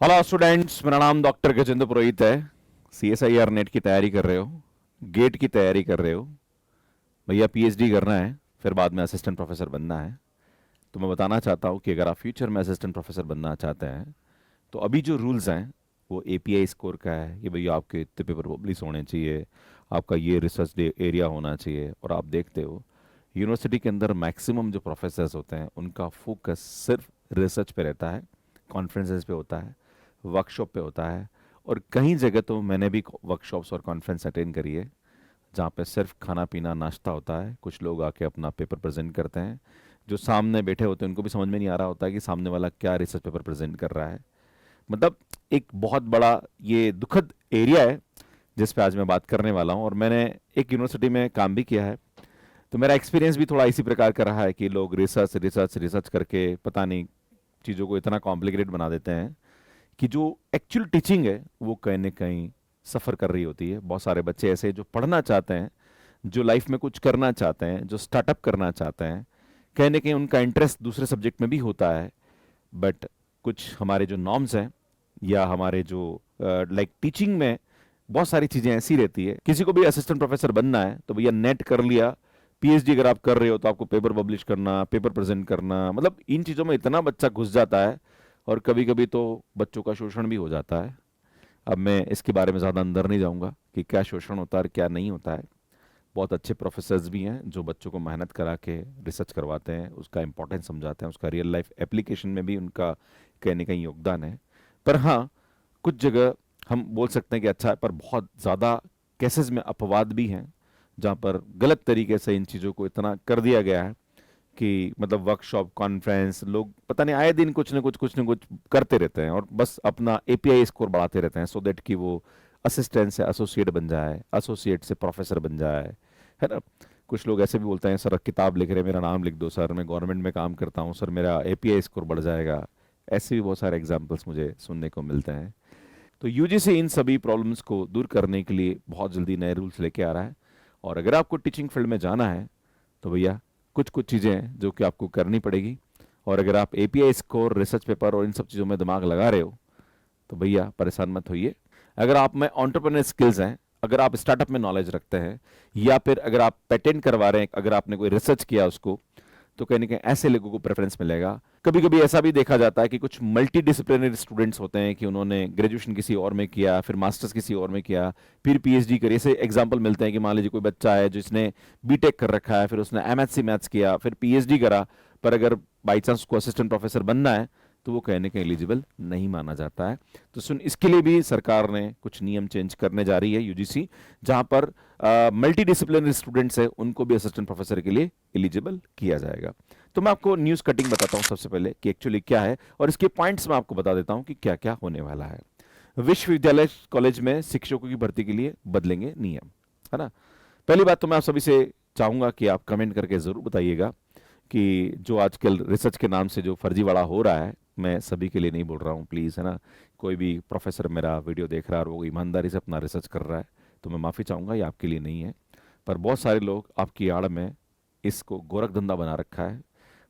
Hello students, मेरा नाम doctor Gajendra पुरोहित है। CSIR नेट की तैयारी कर रहे हो, गेट की तैयारी कर रहे हो, भैया PhD करना है, फिर बाद में असिस्टेंट प्रोफेसर बनना है। तो मैं बताना चाहता हूँ कि अगर आप फ्यूचर में असिस्टेंट प्रोफेसर बनना चाहते हैं तो अभी जो रूल्स हैं वो API स्कोर का है कि भैया आपके इतने पेपर पब्लिश होने चाहिए, आपका ये रिसर्च एरिया होना चाहिए। और आप देखते हो यूनिवर्सिटी के अंदर मैक्सिमम जो प्रोफेसर्स होते हैं उनका फोकस सिर्फ रिसर्च पे रहता है, कॉन्फ्रेंसेस पे होता है, वर्कशॉप पे होता है। और कई जगह तो मैंने भी वर्कशॉप्स और कॉन्फ्रेंस अटेंड करी है जहाँ पे सिर्फ खाना पीना नाश्ता होता है, कुछ लोग आके अपना पेपर प्रेजेंट करते हैं। जो सामने बैठे होते हैं उनको भी समझ में नहीं आ रहा होता है कि सामने वाला क्या रिसर्च पेपर प्रेजेंट कर रहा है। मतलब एक बहुत बड़ा ये दुखद एरिया है जिस पे आज मैं बात करने वाला हूँ। और मैंने एक यूनिवर्सिटी में काम भी किया है, तो मेरा एक्सपीरियंस भी थोड़ा इसी प्रकार का रहा है कि लोग रिसर्च रिसर्च रिसर्च करके पता नहीं चीज़ों को इतना कॉम्प्लिकेटेड बना देते हैं कि जो एक्चुअल टीचिंग है वो कहीं ना कहीं सफ़र कर रही होती है। बहुत सारे बच्चे ऐसे जो पढ़ना चाहते हैं, जो लाइफ में कुछ करना चाहते हैं, जो स्टार्टअप करना चाहते हैं, कहीं ना कहीं उनका इंटरेस्ट दूसरे सब्जेक्ट में भी होता है। बट कुछ हमारे जो नॉर्म्स हैं या हमारे जो लाइक टीचिंग में बहुत सारी चीज़ें ऐसी रहती है। किसी को भी असिस्टेंट प्रोफेसर बनना है तो भैया नेट कर लिया, PhD अगर आप कर रहे हो तो आपको पेपर पब्लिश करना, पेपर प्रेजेंट करना, मतलब इन चीज़ों में इतना बच्चा घुस जाता है और कभी कभी तो बच्चों का शोषण भी हो जाता है। अब मैं इसके बारे में ज़्यादा अंदर नहीं जाऊंगा कि क्या शोषण होता है और क्या नहीं होता है। बहुत अच्छे प्रोफेसर्स भी हैं जो बच्चों को मेहनत करा के रिसर्च करवाते हैं, उसका इंपॉर्टेंस समझाते हैं, उसका रियल लाइफ एप्लीकेशन में भी उनका कहीं ना कहीं योगदान है। पर हाँ, कुछ जगह हम बोल सकते हैं कि अच्छा है, पर बहुत ज़्यादा केसेस में अपवाद भी हैं जहाँ पर गलत तरीके से इन चीज़ों को इतना कर दिया गया है कि मतलब वर्कशॉप कॉन्फ्रेंस लोग पता नहीं आए दिन कुछ न कुछ करते रहते हैं और बस अपना API स्कोर बढ़ाते रहते हैं सो दैट कि वो असिस्टेंट से एसोसिएट बन जाए, एसोसिएट से प्रोफेसर बन जाए, है ना। कुछ लोग ऐसे भी बोलते हैं, सर किताब लिख रहे हैं, मेरा नाम लिख दो सर, मैं गवर्नमेंट में काम करता हूँ सर, मेरा API स्कोर बढ़ जाएगा। ऐसे भी बहुत सारे एग्जाम्पल्स मुझे सुनने को मिलते हैं। तो UGC इन सभी प्रॉब्लम्स को दूर करने के लिए बहुत जल्दी नए रूल्स लेके आ रहा है। और अगर आपको टीचिंग फील्ड में जाना है तो भैया कुछ कुछ चीज़ें हैं जो कि आपको करनी पड़ेगी। और अगर आप API स्कोर, रिसर्च पेपर और इन सब चीज़ों में दिमाग लगा रहे हो तो भैया परेशान मत होइए। अगर आप में एंटरप्रेन्योर स्किल्स हैं, अगर आप स्टार्टअप में नॉलेज रखते हैं, या फिर अगर आप पेटेंट करवा रहे हैं, अगर आपने कोई रिसर्च किया उसको, तो कहीं ना कहीं ऐसे लोगों को प्रेफरेंस मिलेगा। कभी कभी ऐसा भी देखा जाता है कि कुछ मल्टी डिसिप्लिनरी स्टूडेंट्स होते हैं कि उन्होंने ग्रेजुएशन किसी और में किया, फिर मास्टर्स किसी और में किया, फिर PhD करी। ऐसे एग्जाम्पल मिलते हैं कि मान लीजिए कोई बच्चा है जिसने B.Tech कर रखा है, फिर उसने MSc मैथ्स किया, फिर PhD करा, पर अगर बाई चांस उसको असिस्टेंट प्रोफेसर बनना है तो वो कहने के एलिजिबल नहीं माना जाता है। तो सुन, इसके लिए भी सरकार ने कुछ नियम चेंज करने जा रही है UGC, जहां पर मल्टी डिसिप्लिनरी स्टूडेंट्स है उनको भी असिस्टेंट प्रोफेसर के लिए एलिजिबल किया जाएगा। तो मैं आपको न्यूज़ कटिंग बताता हूं सबसे पहले कि एक्चुअली क्या है, और इसके पॉइंट्स मैं आपको बता देता हूं कि क्या क्या होने वाला है। विश्वविद्यालय कॉलेज में शिक्षकों की भर्ती के लिए बदलेंगे नियम, है ना। पहली बात तो मैं आप सभी से चाहूंगा कि आप कमेंट करके ज़रूर बताइएगा कि जो आजकल रिसर्च के नाम से जो फर्जीवाड़ा हो रहा है, मैं सभी के लिए नहीं बोल रहा हूँ प्लीज़, है ना। कोई भी प्रोफेसर मेरा वीडियो देख रहा है और वो ईमानदारी से अपना रिसर्च कर रहा है तो मैं माफ़ी चाहूँगा, ये आपके लिए नहीं है। पर बहुत सारे लोग आपकी आड़ में इसको गोरख धंधा बना रखा है।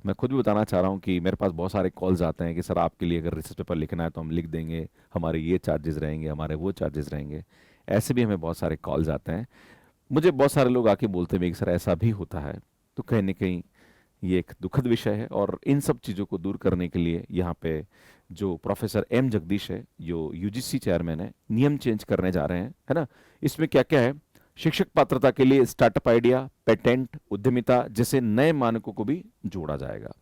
मैं खुद भी बताना चाह रहा हूँ कि मेरे पास बहुत सारे कॉल्स आते हैं कि सर आपके लिए अगर रिसर्च पेपर लिखना है तो हम लिख देंगे, हमारे ये चार्जेस रहेंगे, हमारे वो चार्जेस रहेंगे। ऐसे भी हमें बहुत सारे कॉल्स आते हैं। मुझे बहुत सारे लोग आके बोलते हैं कि सर ऐसा भी होता है। तो कहीं ना कहीं ये एक दुखद विषय है और इन सब चीज़ों को दूर करने के लिए यहाँ पे जो प्रोफेसर M जगदीश है, जो UGC चेयरमैन है, नियम चेंज करने जा रहे हैं, है ना। इसमें क्या क्या है, शिक्षक पात्रता के लिए स्टार्टअप आइडिया, पेटेंट, उद्यमिता जैसे नए मानकों को भी जोड़ा जाएगा।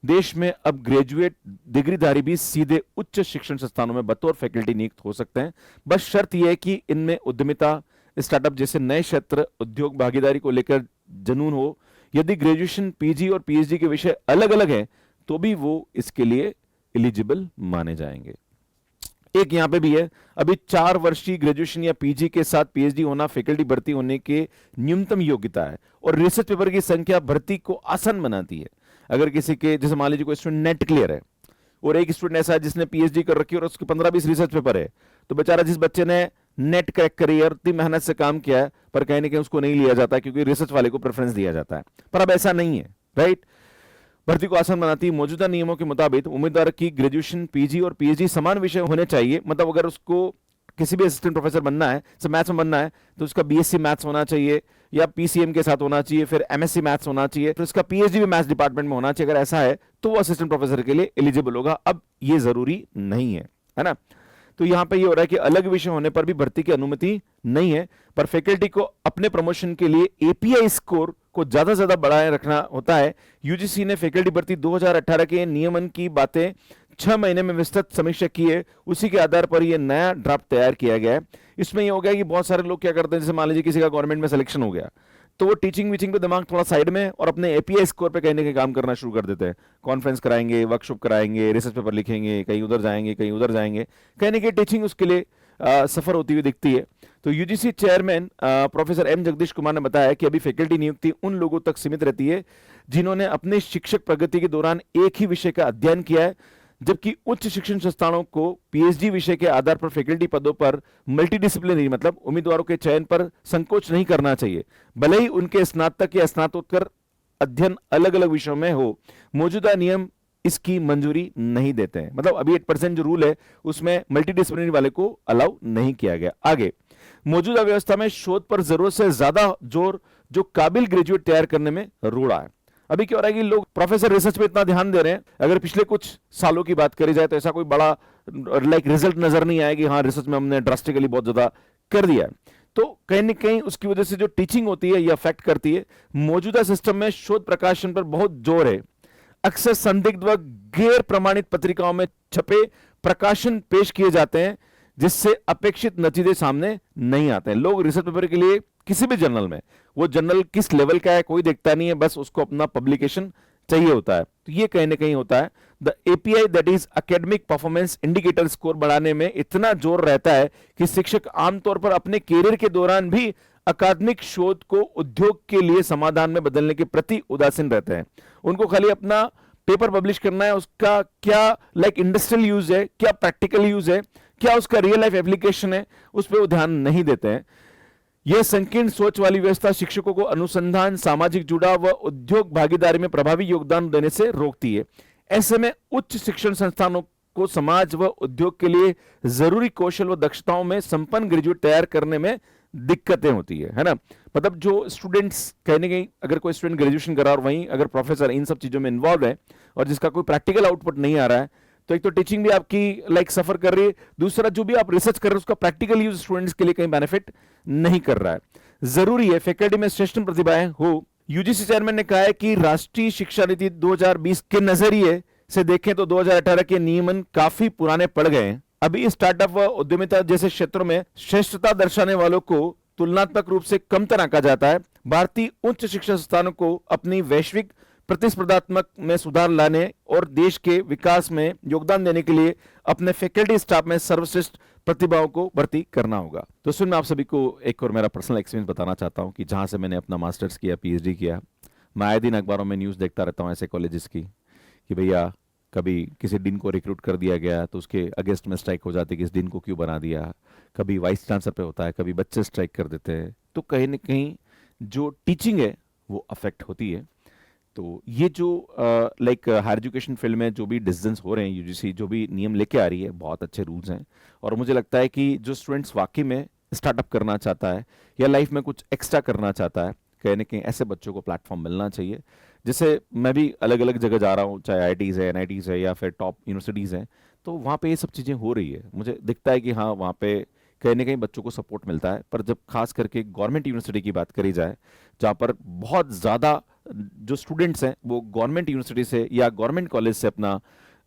देश में अब ग्रेजुएट डिग्रीधारी भी सीधे उच्च शिक्षण संस्थानों में बतौर फैकल्टी नियुक्त हो सकते हैं। बस शर्त यह है कि इनमें उद्यमिता, स्टार्टअप जैसे नए क्षेत्र, उद्योग भागीदारी को लेकर जनून हो। यदि ग्रेजुएशन, PG और PhD के विषय अलग अलग हैं तो भी वो इसके लिए एलिजिबल माने जाएंगे। एक यहां पे भी है, अभी 4 वर्षीय ग्रेजुएशन या PG के साथ PhD होना फैकल्टी भर्ती होने के न्यूनतम योग्यता है और रिसर्च पेपर की संख्या भर्ती को आसान बनाती है। अगर किसी के, जैसे मान लीजिए कोई स्टूडेंट नेट क्लियर है और एक स्टूडेंट ऐसा है जिसने PhD कर रखी है और उसके 15-20 रिसर्च पेपर है, तो बेचारा जिस बच्चे ने नेट क्रैक करी है और इतनी मेहनत से काम किया है, पर कहीं ना कहीं उसको नहीं लिया जाता क्योंकि रिसर्च वाले को प्रेफरेंस दिया जाता है। पर अब ऐसा नहीं है, राइट। भर्ती को आसान बनाती है। मौजूदा नियमों के मुताबिक उम्मीदवार की ग्रेजुएशन, पीजी और पीएचडी समान विषय होने चाहिए। मतलब अगर उसको किसी भी असिस्टेंट प्रोफेसर बनना है, सब मैथ्स में बनना है, तो उसका बीएससी मैथ्स होना चाहिए या पीसीएम के साथ होना चाहिए, फिर एमएससी मैथ्स होना चाहिए, फिर उसका पीएचडी भी मैथ्स डिपार्टमेंट में होना चाहिए। अगर ऐसा है तो वो असिस्टेंट प्रोफेसर के लिए एलिजिबल होगा। अब ये जरूरी नहीं है ना। तो यहां पे ये हो रहा है कि अलग विषय होने पर भी भर्ती की अनुमति नहीं है, पर फैकल्टी को अपने प्रमोशन के लिए एपीआई स्कोर को ज्यादा बढ़ाए रखना होता है। यूजीसी ने फैकल्टी भर्ती 2018 के नियमन की बातें 6 महीने में विस्तृत समीक्षा की है, उसी के आधार पर यह नया ड्राफ्ट तैयार किया गया है। इसमें यह हो गया कि बहुत सारे लोग क्या करते हैं, जैसे मान लीजिए किसी का गवर्नमेंट में सिलेक्शन हो गया, तो वो टीचिंग वीचिंग पे दिमाग थोड़ा साइड में और अपने एपीआई स्कोर पे कहीं ना कहीं काम करना शुरू कर देते हैं। कॉन्फ्रेंस कराएंगे, वर्कशॉप कराएंगे, रिसर्च पेपर लिखेंगे, कहीं उधर जाएंगे, कहीं उधर जाएंगे, कहीं ना कहीं टीचिंग उसके लिए सफर होती हुई दिखती है। तो UGC chairman professor M Jagdish Kumar ने बताया कि अभी फैकल्टी नियुक्ति उन लोगों तक सीमित रहती है जिन्होंने अपने शिक्षक प्रगति के दौरान एक ही विषय का अध्ययन किया है, जबकि उच्च शिक्षण संस्थानों को पीएचडी विषय के आधार पर फैकल्टी पदों पर मल्टीडिसिप्लिनरी मतलब उम्मीदवारों के चयन पर संकोच नहीं करना चाहिए, भले ही उनके स्नातक या स्नातकोत्तर अध्ययन अलग अलग विषयों में हो। मौजूदा नियम इसकी मंजूरी नहीं देते हैं। मतलब अभी 8% जो रूल है उसमें मल्टीडिसिप्लिनरी वाले को अलाउ नहीं किया गया। आगे, मौजूदा व्यवस्था में शोध पर जरूरत से ज्यादा जोर जो काबिल ग्रेजुएट तैयार करने में रोड़ा है। अभी क्या हो रहा है कि लोग प्रोफेसर रिसर्च पे इतना ध्यान दे रहे हैं, अगर पिछले कुछ सालों की बात करी जाए तो ऐसा कोई बड़ा रिजल्ट नजर नहीं आया कि हाँ रिसर्च में हमने ड्रास्टिकली बहुत ज्यादा कर दिया है। तो कहीं ना कहीं उसकी वजह से जो टीचिंग होती है ये अफेक्ट करती है। मौजूदा सिस्टम में शोध प्रकाशन पर बहुत जोर है। अक्सर संदिग्ध व गैर प्रमाणित पत्रिकाओं में छपे प्रकाशन पेश किए जाते हैं जिससे अपेक्षित नतीजे सामने नहीं आते हैं। लोग रिसर्च पेपर के लिए किसी भी जर्नल में, वो जर्नल किस लेवल का है कोई देखता नहीं है, बस उसको अपना पब्लिकेशन चाहिए होता है। तो ये कहीं ना कहीं होता है। The API that is academic performance indicator score बढ़ाने में इतना जोर रहता है कि शिक्षक आमतौर पर अपने कैरियर के दौरान भी अकादमिक शोध को उद्योग के लिए समाधान में बदलने के प्रति उदासीन रहते हैं। उनको खाली अपना पेपर पब्लिश करना है, उसका क्या इंडस्ट्रियल यूज है, क्या प्रैक्टिकल यूज है, क्या उसका रियल लाइफ एप्लीकेशन है, उस पर वो ध्यान नहीं देते हैं। यह संकीर्ण सोच वाली व्यवस्था शिक्षकों को अनुसंधान, सामाजिक जुड़ाव व उद्योग भागीदारी में प्रभावी योगदान देने से रोकती है। ऐसे में उच्च शिक्षण संस्थानों को समाज व उद्योग के लिए जरूरी कौशल व दक्षताओं में संपन्न ग्रेजुएट तैयार करने में दिक्कतें होती है ना। मतलब जो स्टूडेंट्स कहने गई, अगर कोई स्टूडेंट ग्रेजुएशन करा और वहीं अगर प्रोफेसर इन सब चीजों में इन्वॉल्व है और जिसका कोई प्रैक्टिकल आउटपुट नहीं आ रहा है, तो एक तो टीचिंग भी आपकी सफर कर रही है, दूसरा जो भी आप रिसर्च कर रहे हैं उसका प्रैक्टिकल यूज स्टूडेंट्स के लिए कहीं बेनिफिट नहीं कर रहा है। जरूरी है फैकल्टी में श्रेष्ठ प्रतिभाएं हो। यूजीसी चेयरमैन ने कहा है कि राष्ट्रीय शिक्षा नीति 2020 के नजरिए से देखें तो 2018 के नियमन काफी पुराने पड़ गए हैं। अभी स्टार्टअप व उद्यमिता जैसे क्षेत्रों में श्रेष्ठता दर्शाने वालों को तुलनात्मक रूप से कमतर आंका जाता है। भारतीय उच्च शिक्षा संस्थानों को अपनी वैश्विक प्रतिस्पर्धात्मक में सुधार लाने और देश के विकास में योगदान देने के लिए अपने फैकल्टी स्टाफ में सर्वश्रेष्ठ प्रतिभाओं को भर्ती करना होगा। तो सुन, मैं आप सभी को एक और मेरा पर्सनल एक्सपीरियंस बताना चाहता हूं कि जहां से मैंने अपना मास्टर्स किया, पीएचडी किया, मैं आए दिन अखबारों में न्यूज़ देखता रहता हूं ऐसे कॉलेजेस की कि भैया कभी किसी डीन को रिक्रूट कर दिया गया तो उसके अगेंस्ट में स्ट्राइक हो जाती है कि इस डीन को क्यों बना दिया। कभी वाइस चांसलर पे होता है, कभी बच्चे स्ट्राइक कर देते हैं। तो कहीं ना कहीं जो टीचिंग है वो अफेक्ट होती है। तो ये जो हायर एजुकेशन फील्ड में जो भी डिसीजंस हो रहे हैं, यूजीसी जो भी नियम लेके आ रही है, बहुत अच्छे रूल्स हैं। और मुझे लगता है कि जो स्टूडेंट्स वाकई में स्टार्टअप करना चाहता है या लाइफ में कुछ एक्स्ट्रा करना चाहता है, कहीं ना कहीं ऐसे बच्चों को प्लेटफॉर्म मिलना चाहिए। जैसे मैं भी अलग अलग जगह जा रहा हूँ, चाहे आईआईटीज़ है, एनआईटीज़ है या फिर टॉप यूनिवर्सिटीज़ हैं, तो वहाँ पे ये सब चीज़ें हो रही है। मुझे दिखता है कि हाँ वहाँ पे कहीं ना कहीं बच्चों को सपोर्ट मिलता है। पर जब खास करके गवर्नमेंट यूनिवर्सिटी की बात करी जाए, जहाँ पर बहुत ज़्यादा जो स्टूडेंट्स हैं वो गवर्नमेंट यूनिवर्सिटी से या गवर्नमेंट कॉलेज से अपना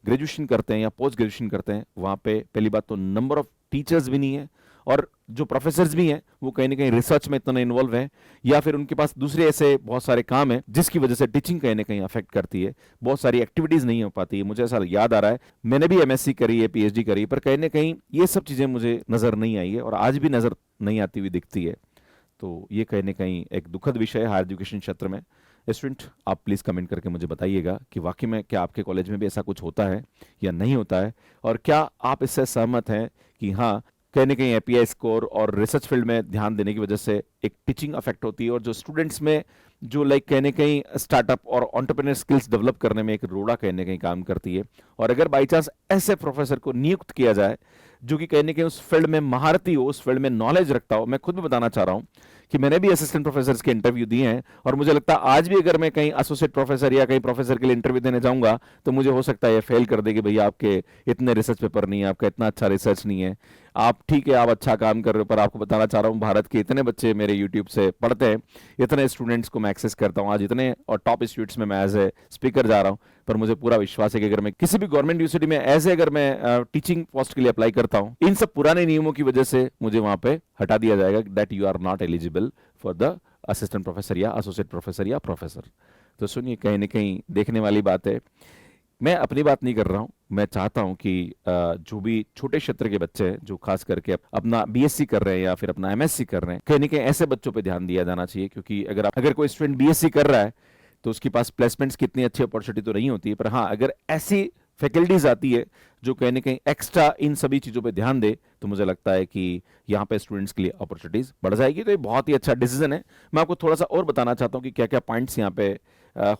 ग्रेजुएशन करते हैं या पोस्ट ग्रेजुएशन करते हैं, वहाँ पे पहली बात तो नंबर ऑफ टीचर्स भी नहीं है और जो प्रोफेसर्स भी हैं वो कहीं ना कहीं रिसर्च में इतना इन्वॉल्व हैं या फिर उनके पास दूसरे ऐसे बहुत सारे काम हैं जिसकी वजह से टीचिंग कहीं ना कहीं अफेक्ट करती है। बहुत सारी एक्टिविटीज नहीं हो पाती है। मुझे ऐसा याद आ रहा है, मैंने भी एमएससी करी है, पीएचडी करी है, पर कहीं ना कहीं ये सब चीज़ें मुझे नज़र नहीं आई है और आज भी नज़र नहीं आती हुई दिखती है। तो ये कहीं ना कहीं एक दुखद विषय है हायर एजुकेशन क्षेत्र में। स्टूडेंट, आप प्लीज़ कमेंट करके मुझे बताइएगा कि वाकई में क्या आपके कॉलेज में भी ऐसा कुछ होता है या नहीं होता है, और क्या आप इससे सहमत हैं कि हाँ कहीं ना कहीं एपीआई स्कोर और रिसर्च फील्ड में ध्यान देने की वजह से एक टीचिंग अफेक्ट होती है, और जो स्टूडेंट्स में जो लाइक कहीं ना कहीं स्टार्टअप और एंटरप्रेन्योर स्किल्स डेवलप करने में एक रोड़ा कहीं ना कहीं काम करती है। और अगर बाई चांस ऐसे प्रोफेसर को नियुक्त किया जाए जो कि कहीं ना कहीं उस फील्ड में महारती हो, उस फील्ड में नॉलेज रखता हो, मैं खुद भी बताना चाह रहा हूँ कि मैंने भी असिस्टेंट प्रोफेसर के इंटरव्यू दिए हैं, और मुझे लगता है आज भी अगर मैं कहीं एसोसिएट प्रोफेसर या कहीं प्रोफेसर के लिए इंटरव्यू देने जाऊंगा तो मुझे हो सकता है ये फेल कर दे कि भैया आपके इतने रिसर्च पेपर नहीं है, आपका इतना अच्छा रिसर्च नहीं है। आप ठीक है, आप अच्छा काम कर रहे हो, पर आपको बताना चाह रहा हूँ भारत के इतने बच्चे मेरे यूट्यूब से पढ़ते हैं, इतने स्टूडेंट्स को मैं एक्सेस करता हूँ आज, इतने और टॉप इंस्टीट्यूट्स में मैं एज ए स्पीकर जा रहा हूँ, पर मुझे पूरा विश्वास है कि अगर मैं किसी भी गवर्नमेंट यूनिवर्सिटी में एज ए अगर मैं टीचिंग पोस्ट के लिए अप्लाई करता हूँ, इन सब पुराने नियमों की वजह से मुझे वहां पे हटा दिया जाएगा that you are not eligible for the assistant professor या एसोसिएट प्रोफेसर या प्रोफेसर। तो सुनिए, कहीं ना कहीं देखने वाली बात है। मैं अपनी बात नहीं कर रहा हूं, मैं चाहता हूं कि जो भी छोटे क्षेत्र के बच्चे हैं जो खास करके अपना बीएससी कर रहे हैं या फिर अपना एमएससी कर रहे हैं, कहीं ना कहीं ऐसे बच्चों पे ध्यान दिया जाना चाहिए, क्योंकि अगर कोई स्टूडेंट बीएससी कर रहा है तो उसके पास प्लेसमेंट्स की इतनी अच्छी अपॉर्चुनिटी तो नहीं होती है, पर हाँ अगर ऐसी फैकल्टीज आती है जो कहीं ना कहीं एक्स्ट्रा इन सभी चीजों पे ध्यान दे, तो मुझे लगता है कि यहाँ पे स्टूडेंट्स के लिए अपॉर्चुनिटीज बढ़ जाएगी। तो ये बहुत ही अच्छा डिसीजन है। मैं आपको थोड़ा सा और बताना चाहता हूँ कि क्या क्या पॉइंट्स यहाँ पे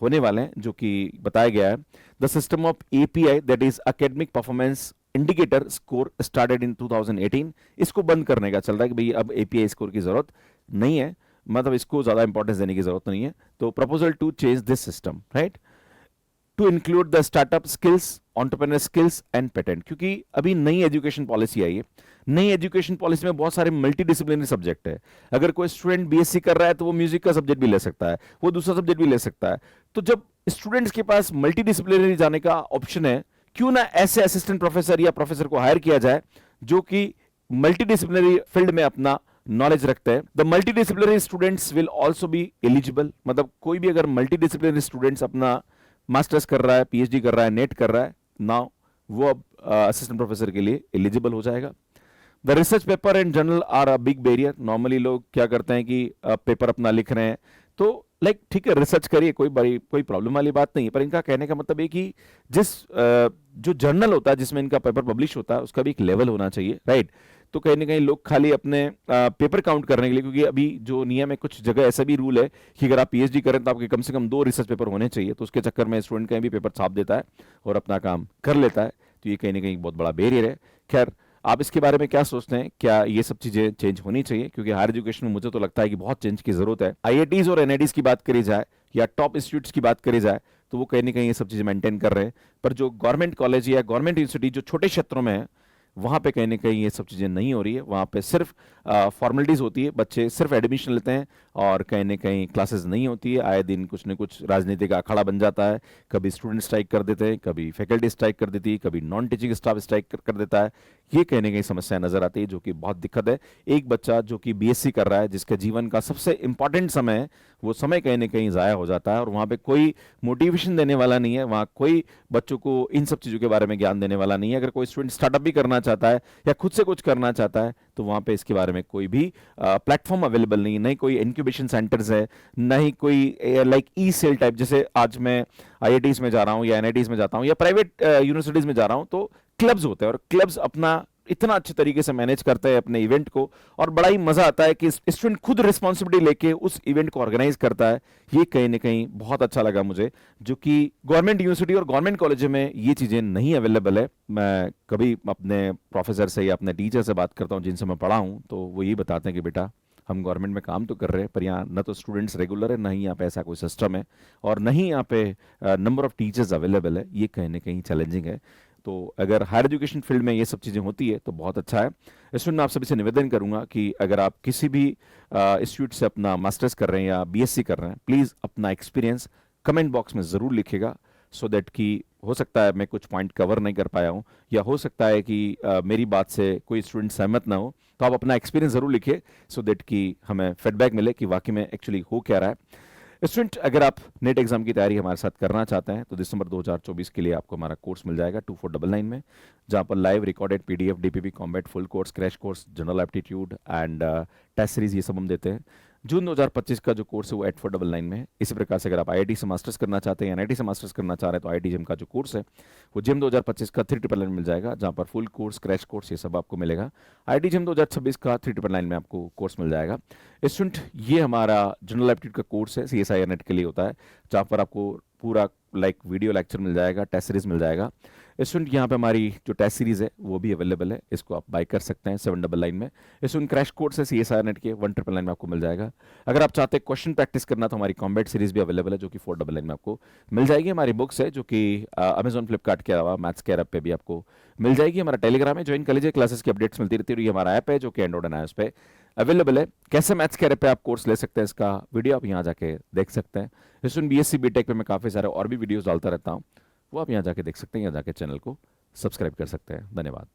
होने वाले हैं जो कि बताया गया है। The system of API that is academic performance indicator score started in 2018, इसको बंद करने का चल रहा है कि भाई अब एपीआई स्कोर की जरूरत नहीं है, मतलब इसको ज्यादा इंपॉर्टेंस देने की जरूरत नहीं है। तो proposal to change this system, right, to include the startup skills, entrepreneur skills and patent, क्योंकि अभी नई एजुकेशन पॉलिसी आई है। नई एजुकेशन पॉलिसी में बहुत सारे मल्टी डिसिप्लिनरी सब्जेक्ट है। अगर कोई स्टूडेंट बीएससी कर रहा है तो वो म्यूजिक का सब्जेक्ट भी ले सकता है, वो दूसरा सब्जेक्ट भी ले सकता है। तो जब स्टूडेंट्स के पास मल्टी डिसिप्लिनरी जाने का ऑप्शन है, क्यों ना ऐसे असिस्टेंट प्रोफेसर या प्रोफेसर को हायर किया जाए जो कि मल्टी डिसिप्लिनरी फील्ड में अपना नॉलेज रखते हैं। The multi disciplinary students will also be eligible, मतलब कोई भी अगर मल्टी डिसिप्लिनरी स्टूडेंट्स अपना मास्टर्स कर रहा है, पीएचडी कर रहा है, नेट कर रहा है, नाउ वो अब असिस्टेंट प्रोफेसर के लिए एलिजिबल हो जाएगा। The research paper and journal are a big barrier. Normally लोग क्या करते हैं कि पेपर अपना लिख रहे हैं, तो लाइक ठीक है रिसर्च करिए, कोई प्रॉब्लम वाली बात नहीं है, पर इनका कहने का मतलब है कि जिस जो जर्नल होता है जिसमें इनका पेपर पब्लिश होता है उसका भी एक लेवल होना चाहिए, राइट। तो कहीं ना कहीं लोग खाली अपने पेपर काउंट करने के लिए, क्योंकि अभी जो नियम है कुछ जगह ऐसा भी रूल है कि अगर आप पीएचडी करें तो आपके कम से कम 2 रिसर्च पेपर होने चाहिए, तो उसके चक्कर में स्टूडेंट कहीं भी पेपर छाप देता है और अपना काम कर लेता है। तो ये कहीं ना कहीं बहुत बड़ा बैरियर है। खैर, आप इसके बारे में क्या सोचते हैं, क्या ये सब चीजें चेंज होनी चाहिए? क्योंकि हायर एजुकेशन में मुझे तो लगता है कि बहुत चेंज की जरूरत है। आईआईटीज और एनआईटीज की बात करी जाए या टॉप इंस्टीट्यूट्स की बात करी जाए तो वो कहीं ना कहीं ये सब चीजें मेंटेन कर रहे हैं, पर जो गवर्नमेंट कॉलेज या गवर्नमेंट यूनिवर्सिटी जो छोटे क्षेत्रों में है वहां पे कहीं ना कहीं ये सब चीजें नहीं हो रही है। वहां पे सिर्फ फॉर्मेलिटीज होती है, बच्चे सिर्फ एडमिशन लेते हैं और कहीं ना कहीं क्लासेस नहीं होती है। आए दिन कुछ न कुछ राजनीति का अखाड़ा बन जाता है, कभी स्टूडेंट स्ट्राइक कर देते हैं, कभी फैकल्टी स्ट्राइक कर देती है, कभी नॉन टीचिंग स्टाफ स्ट्राइक कर देता है। ये कहीं ना कहीं समस्या नजर आती है जो कि बहुत दिक्कत है। एक बच्चा जो कि बीएससी कर रहा है, जिसके जीवन का सबसे इंपॉर्टेंट समय है, वो समय कहीं ना कहीं जाया हो जाता है और वहां पे कोई मोटिवेशन देने वाला नहीं है, वहां कोई बच्चों को इन सब चीजों के बारे में ज्ञान देने वाला नहीं है। अगर कोई स्टूडेंट स्टार्टअप भी करना चाहता है या खुद से कुछ करना चाहता है तो वहां पे इसके बारे में कोई भी प्लेटफॉर्म अवेलेबल नहीं है, नहीं कोई इंक्यूबेशन सेंटर्स है, नहीं कोई लाइक ई सेल टाइप। जैसे आज मैं आईआईटीज में जा रहा हूँ या एनआईटीज में जाता हूँ या प्राइवेट यूनिवर्सिटीज में जा रहा हूँ तो क्लब्स होते हैं और क्लब्स अपना इतना अच्छे तरीके से मैनेज करते हैं अपने इवेंट को, और बड़ा ही मजा आता है कि स्टूडेंट खुद रिस्पॉन्सिबिलिटी लेके उस इवेंट को ऑर्गेनाइज करता है। ये कहीं ना कहीं बहुत अच्छा लगा मुझे, जो कि गवर्नमेंट यूनिवर्सिटी और गवर्नमेंट कॉलेज में ये चीजें नहीं अवेलेबल है। मैं कभी अपने प्रोफेसर से या अपने टीचर से बात करता हूँ जिनसे मैं पढ़ा हूँ, तो वो यही बताते हैं कि बेटा हम गवर्नमेंट में काम तो कर रहे हैं पर यहाँ न तो स्टूडेंट्स रेगुलर है, ना ही यहाँ पे ऐसा कोई सिस्टम है, और न ही यहाँ पे नंबर ऑफ टीचर्स अवेलेबल है। ये कहीं ना कहीं चैलेंजिंग है। तो अगर हायर एजुकेशन फील्ड में ये सब चीज़ें होती है तो बहुत अच्छा है। इसमें मैं आप सभी से निवेदन करूंगा कि अगर आप किसी भी इंस्टीट्यूट से अपना मास्टर्स कर रहे हैं या बीएससी कर रहे हैं, प्लीज़ अपना एक्सपीरियंस कमेंट बॉक्स में ज़रूर लिखिएगा, सो दैट कि हो सकता है मैं कुछ पॉइंट कवर नहीं कर पाया हूँ, या हो सकता है कि मेरी बात से कोई स्टूडेंट सहमत ना हो, तो आप अपना एक्सपीरियंस ज़रूर लिखिए सो दैट कि हमें फीडबैक मिले कि वाकई में एक्चुअली हो क्या रहा है। स्टूडेंट, अगर आप नेट एग्जाम की तैयारी हमारे साथ करना चाहते हैं तो दिसंबर 2024 के लिए आपको हमारा कोर्स मिल जाएगा 2499 में, जहां पर live recorded PDF, DPP combat full course, crash course, general aptitude and test series ये सब हम देते हैं। जून 2025 का जो कोर्स है वो 8499 में है। इसी प्रकार से अगर आप आईआईटी से मास्टर्स करना चाहते हैं, एनआईटी से मास्टर्स करना चाह रहे हैं, तो आईआईटी जिम का जो कोर्स है वो जिम 2025 का 3999 मिल जाएगा, जहां पर फुल कोर्स, क्रैश कोर्स ये सब आपको मिलेगा। आईआईटी जिम 2026 का 3999 में आपको कोर्स मिल जाएगा। स्टूडेंट, ये हमारा जनरल एप्टीट्यूड का कोर्स है, सीएसआईआर नेट के लिए होता है, जहाँ पर आपको पूरा वीडियो लेक्चर मिल जाएगा, टेस्ट सीरीज मिल जाएगा। स्टूडेंट, यहाँ पे हमारी जो टेस्ट सीरीज है वो भी अवेलेबल है, इसको आप बाय कर सकते हैं 799 में। स्टूडेंट, क्रैश कोर्स है सीएसआईआर नेट के 1999 में आपको मिल जाएगा। अगर आप चाहते हैं क्वेश्चन प्रैक्टिस करना तो हमारी कॉम्बैट सीरीज भी अवेलेबल है, जो कि 499 में आपको मिल जाएगी। हमारी बुक्स है जो कि अमेजॉन, फ्लिपकार्ट के अलावा मैथ्स के ऐप पे भी आपको मिल जाएगी। हमारा टेलीग्राम है, ज्वाइन कर लीजिए, क्लासेस की अपडेट्स मिलती रहती है। और ये हमारा ऐप है जो कि एंड्रॉइड एंड आईओएस पे अवेलेबल है। कैसे मैथ्स के ऐप पे आप कोर्स ले सकते हैं, इसका वीडियो आप यहाँ जाके देख सकते हैं। स्टूडेंट, बीएससी बीटेक पे मैं काफ़ी सारे और भी वीडियोस डालता रहता हूँ, वो आप यहाँ जाके देख सकते हैं, यहाँ जाके चैनल को सब्सक्राइब कर सकते हैं। धन्यवाद।